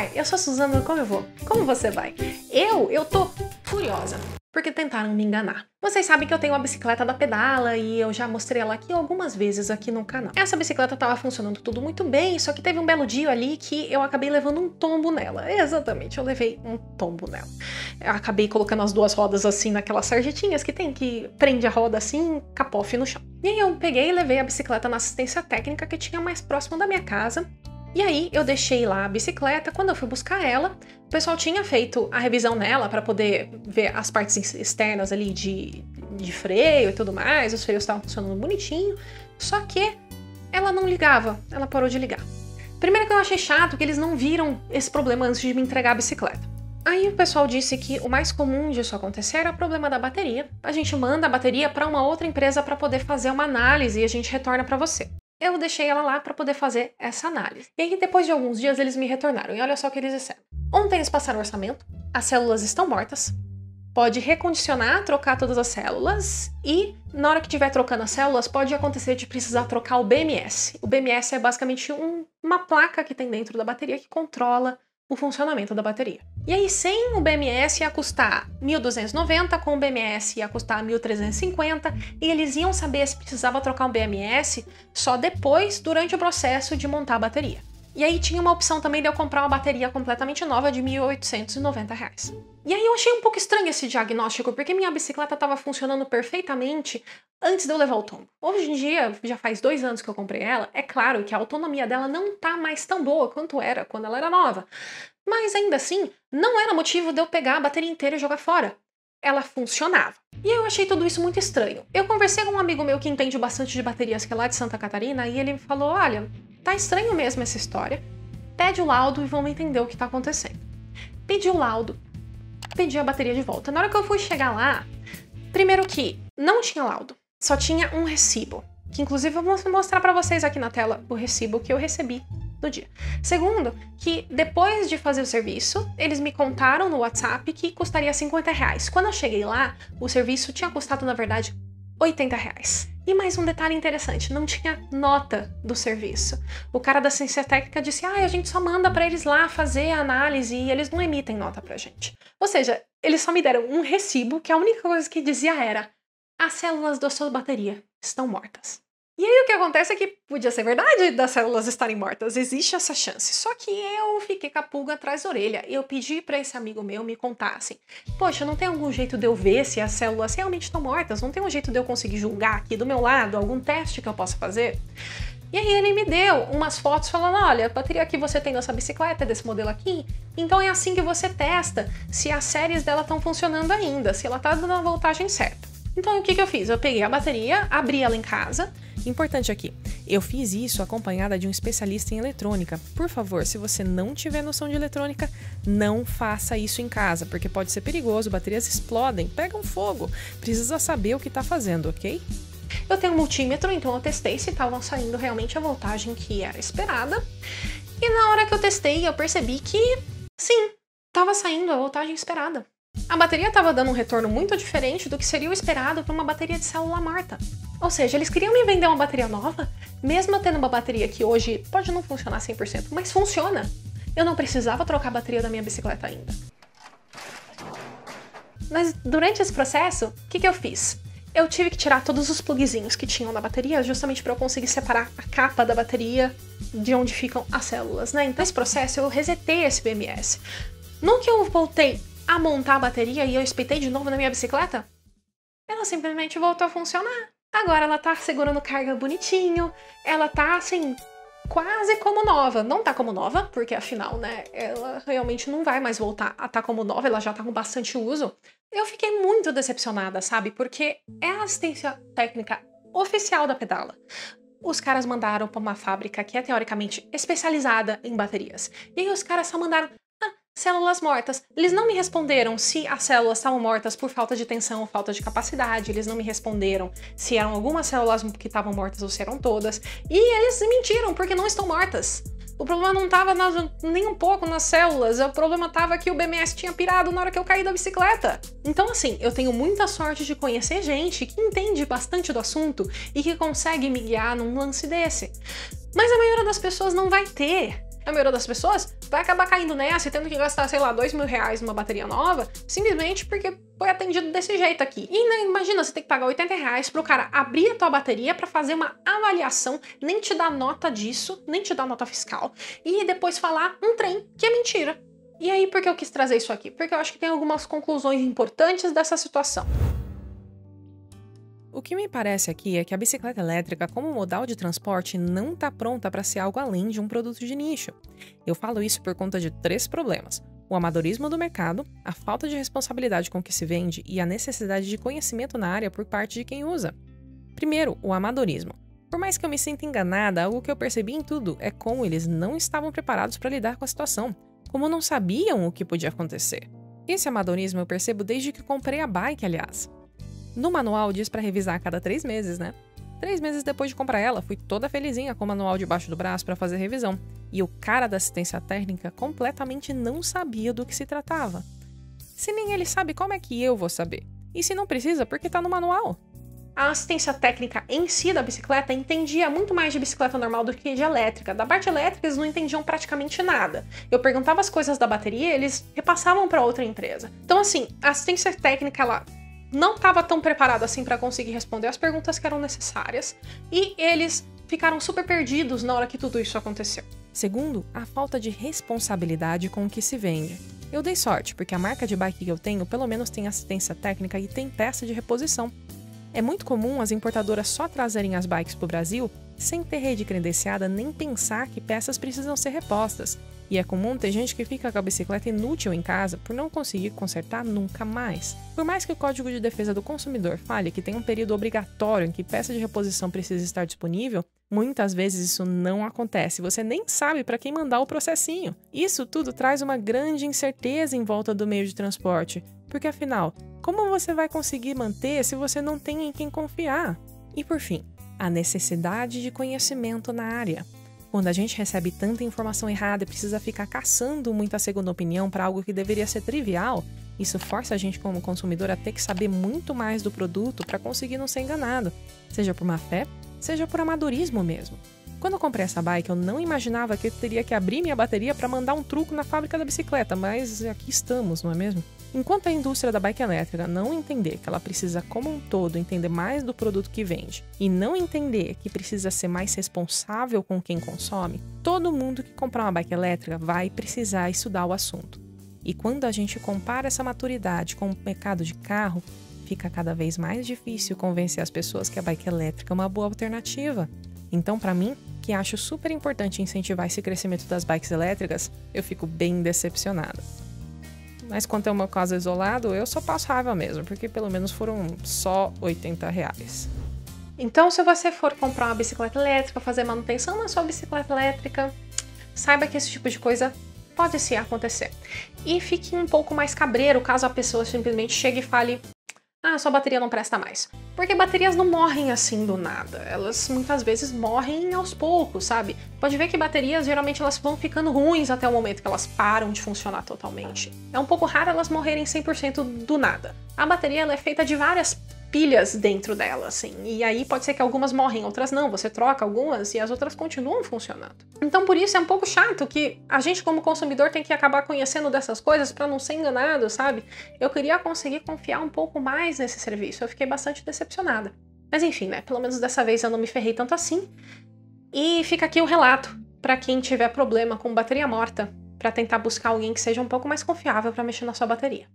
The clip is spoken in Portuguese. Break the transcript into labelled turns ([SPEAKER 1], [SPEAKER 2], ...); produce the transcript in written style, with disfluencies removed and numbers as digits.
[SPEAKER 1] Oi, eu sou a Suzana, como eu vou? Como você vai? Eu tô furiosa, porque tentaram me enganar. Vocês sabem que eu tenho uma bicicleta da Pedala e eu já mostrei ela aqui algumas vezes aqui no canal. Essa bicicleta tava funcionando tudo muito bem, só que teve um belo dia ali que eu acabei levando um tombo nela. Exatamente, eu levei um tombo nela. Eu acabei colocando as duas rodas assim naquelas sarjetinhas que tem, que prende a roda assim, capofe no chão. E aí eu peguei e levei a bicicleta na assistência técnica que tinha mais próximo da minha casa. E aí eu deixei lá a bicicleta, quando eu fui buscar ela, o pessoal tinha feito a revisão nela para poder ver as partes externas ali de freio e tudo mais, os freios estavam funcionando bonitinho, só que ela não ligava, ela parou de ligar. Primeiro que eu achei chato que eles não viram esse problema antes de me entregar a bicicleta. Aí o pessoal disse que o mais comum disso acontecer era o problema da bateria. A gente manda a bateria para uma outra empresa para poder fazer uma análise e a gente retorna para você. Eu deixei ela lá para poder fazer essa análise. E aí, depois de alguns dias, eles me retornaram. E olha só o que eles disseram. Ontem eles passaram o orçamento, as células estão mortas, pode recondicionar, trocar todas as células e, na hora que estiver trocando as células, pode acontecer de precisar trocar o BMS. O BMS é basicamente uma placa que tem dentro da bateria que controla o funcionamento da bateria. E aí, sem o BMS ia custar R$1.290, com o BMS ia custar R$1.350, e eles iam saber se precisava trocar um BMS só depois, durante o processo de montar a bateria. E aí tinha uma opção também de eu comprar uma bateria completamente nova de R$1.890. E aí eu achei um pouco estranho esse diagnóstico, porque minha bicicleta estava funcionando perfeitamente antes de eu levar o tombo. Hoje em dia, já faz 2 anos que eu comprei ela, é claro que a autonomia dela não tá mais tão boa quanto era quando ela era nova. Mas ainda assim, não era motivo de eu pegar a bateria inteira e jogar fora. Ela funcionava. E eu achei tudo isso muito estranho. Eu conversei com um amigo meu que entende bastante de baterias, que é lá de Santa Catarina, e ele falou, olha, tá estranho mesmo essa história. Pede o laudo e vamos entender o que tá acontecendo. Pedi o laudo, pedi a bateria de volta. Na hora que eu fui chegar lá, primeiro que não tinha laudo, só tinha um recibo. Que inclusive eu vou mostrar pra vocês aqui na tela o recibo que eu recebi no dia. Segundo, que depois de fazer o serviço, eles me contaram no WhatsApp que custaria R$50. Quando eu cheguei lá, o serviço tinha custado, na verdade, R$80. E mais um detalhe interessante, não tinha nota do serviço. O cara da ciência técnica disse, a gente só manda pra eles lá fazer a análise e eles não emitem nota pra gente. Ou seja, eles só me deram um recibo que a única coisa que dizia era, as células da sua bateria estão mortas. E aí o que acontece é que podia ser verdade das células estarem mortas, existe essa chance. Só que eu fiquei com a pulga atrás da orelha. Eu pedi pra esse amigo meu me contar assim, poxa, não tem algum jeito de eu ver se as células realmente estão mortas? Não tem um jeito de eu conseguir julgar aqui do meu lado, algum teste que eu possa fazer? E aí ele me deu umas fotos falando, olha, a bateria que você tem nessa bicicleta, desse modelo aqui, então é assim que você testa se as séries dela estão funcionando ainda, se ela tá dando a voltagem certa. Então o que eu fiz? Eu peguei a bateria, abri ela em casa. Importante aqui, eu fiz isso acompanhada de um especialista em eletrônica. Por favor, se você não tiver noção de eletrônica, não faça isso em casa, porque pode ser perigoso, baterias explodem, pegam fogo. Precisa saber o que está fazendo, ok? Eu tenho um multímetro, então eu testei se estavam saindo realmente a voltagem que era esperada. E na hora que eu testei, eu percebi que, sim, estava saindo a voltagem esperada. A bateria estava dando um retorno muito diferente do que seria o esperado para uma bateria de célula morta. Ou seja, eles queriam me vender uma bateria nova, mesmo eu tendo uma bateria que hoje pode não funcionar 100%, mas funciona. Eu não precisava trocar a bateria da minha bicicleta ainda. Mas durante esse processo, o que eu fiz? Eu tive que tirar todos os plugzinhos que tinham na bateria, justamente para eu conseguir separar a capa da bateria de onde ficam as células, né? Então, nesse processo, eu resetei esse BMS. No que eu voltei a montar a bateria e eu espetei de novo na minha bicicleta, ela simplesmente voltou a funcionar. Agora ela tá segurando carga bonitinho, ela tá assim, quase como nova. Não tá como nova, porque afinal, né, ela realmente não vai mais voltar a tá como nova, ela já tá com bastante uso. Eu fiquei muito decepcionada, sabe, porque é a assistência técnica oficial da Pedala. Os caras mandaram pra uma fábrica que é teoricamente especializada em baterias. E aí os caras só mandaram células mortas. Eles não me responderam se as células estavam mortas por falta de tensão ou falta de capacidade. Eles não me responderam se eram algumas células que estavam mortas ou se eram todas. E eles mentiram, porque não estão mortas. O problema não estava nem um pouco nas células, o problema estava que o BMS tinha pirado na hora que eu caí da bicicleta. Então assim, eu tenho muita sorte de conhecer gente que entende bastante do assunto e que consegue me guiar num lance desse. Mas a maioria das pessoas não vai ter. A maioria das pessoas vai acabar caindo nessa e tendo que gastar, sei lá, R$2.000 numa bateria nova, simplesmente porque foi atendido desse jeito aqui. E né, imagina, você tem que pagar R$80 pro cara abrir a tua bateria pra fazer uma avaliação, nem te dar nota disso, nem te dar nota fiscal, e depois falar um trem que é mentira. E aí, por que eu quis trazer isso aqui? Porque eu acho que tem algumas conclusões importantes dessa situação.
[SPEAKER 2] O que me parece aqui é que a bicicleta elétrica como modal de transporte não está pronta para ser algo além de um produto de nicho. Eu falo isso por conta de 3 problemas: o amadorismo do mercado, a falta de responsabilidade com que se vende e a necessidade de conhecimento na área por parte de quem usa. Primeiro, o amadorismo. Por mais que eu me sinta enganada, algo que eu percebi em tudo é como eles não estavam preparados para lidar com a situação, como não sabiam o que podia acontecer. Esse amadorismo eu percebo desde que comprei a bike, aliás. No manual diz para revisar a cada 3 meses, né? 3 meses depois de comprar ela, fui toda felizinha com o manual debaixo do braço para fazer revisão. E o cara da assistência técnica completamente não sabia do que se tratava. Se nem ele sabe, como é que eu vou saber? E se não precisa, porque tá no manual?
[SPEAKER 1] A assistência técnica em si da bicicleta entendia muito mais de bicicleta normal do que de elétrica. Da parte elétrica, eles não entendiam praticamente nada. Eu perguntava as coisas da bateria, eles repassavam para outra empresa. Então, assim, a assistência técnica, ela não estava tão preparado assim para conseguir responder as perguntas que eram necessárias, e eles ficaram super perdidos na hora que tudo isso aconteceu.
[SPEAKER 2] Segundo, a falta de responsabilidade com o que se vende. Eu dei sorte, porque a marca de bike que eu tenho pelo menos tem assistência técnica e tem peça de reposição. É muito comum as importadoras só trazerem as bikes para o Brasil sem ter rede credenciada nem pensar que peças precisam ser repostas. E é comum ter gente que fica com a bicicleta inútil em casa por não conseguir consertar nunca mais. Por mais que o Código de Defesa do Consumidor fale que tem um período obrigatório em que peça de reposição precisa estar disponível, muitas vezes isso não acontece. Você nem sabe para quem mandar o processinho. Isso tudo traz uma grande incerteza em volta do meio de transporte, porque afinal, como você vai conseguir manter se você não tem em quem confiar? E por fim, a necessidade de conhecimento na área. Quando a gente recebe tanta informação errada e precisa ficar caçando muita segunda opinião para algo que deveria ser trivial, isso força a gente como consumidor a ter que saber muito mais do produto para conseguir não ser enganado, seja por má fé, seja por amadorismo mesmo. Quando eu comprei essa bike, eu não imaginava que eu teria que abrir minha bateria para mandar um truco na fábrica da bicicleta, mas aqui estamos, não é mesmo? Enquanto a indústria da bike elétrica não entender que ela precisa, como um todo, entender mais do produto que vende e não entender que precisa ser mais responsável com quem consome, todo mundo que comprar uma bike elétrica vai precisar estudar o assunto. E quando a gente compara essa maturidade com o mercado de carro, fica cada vez mais difícil convencer as pessoas que a bike elétrica é uma boa alternativa. Então, para mim, que acho super importante incentivar esse crescimento das bikes elétricas, eu fico bem decepcionada. Mas quanto é o meu caso isolado, eu só passo raiva mesmo, porque pelo menos foram só R$80.
[SPEAKER 1] Então, se você for comprar uma bicicleta elétrica, fazer manutenção na sua bicicleta elétrica, saiba que esse tipo de coisa pode sim acontecer. E fique um pouco mais cabreiro caso a pessoa simplesmente chegue e fale: ah, sua bateria não presta mais. Porque baterias não morrem assim do nada. Elas muitas vezes morrem aos poucos, sabe? Pode ver que baterias geralmente elas vão ficando ruins até o momento que elas param de funcionar totalmente. É um pouco raro elas morrerem 100% do nada. A bateria ela é feita de várias pilhas dentro dela, assim. E aí pode ser que algumas morrem, outras não. Você troca algumas e as outras continuam funcionando. Então por isso é um pouco chato que a gente como consumidor tem que acabar conhecendo dessas coisas para não ser enganado, sabe? Eu queria conseguir confiar um pouco mais nesse serviço. Eu fiquei bastante decepcionada. Mas enfim, né? Pelo menos dessa vez eu não me ferrei tanto assim. E fica aqui o relato para quem tiver problema com bateria morta, para tentar buscar alguém que seja um pouco mais confiável para mexer na sua bateria.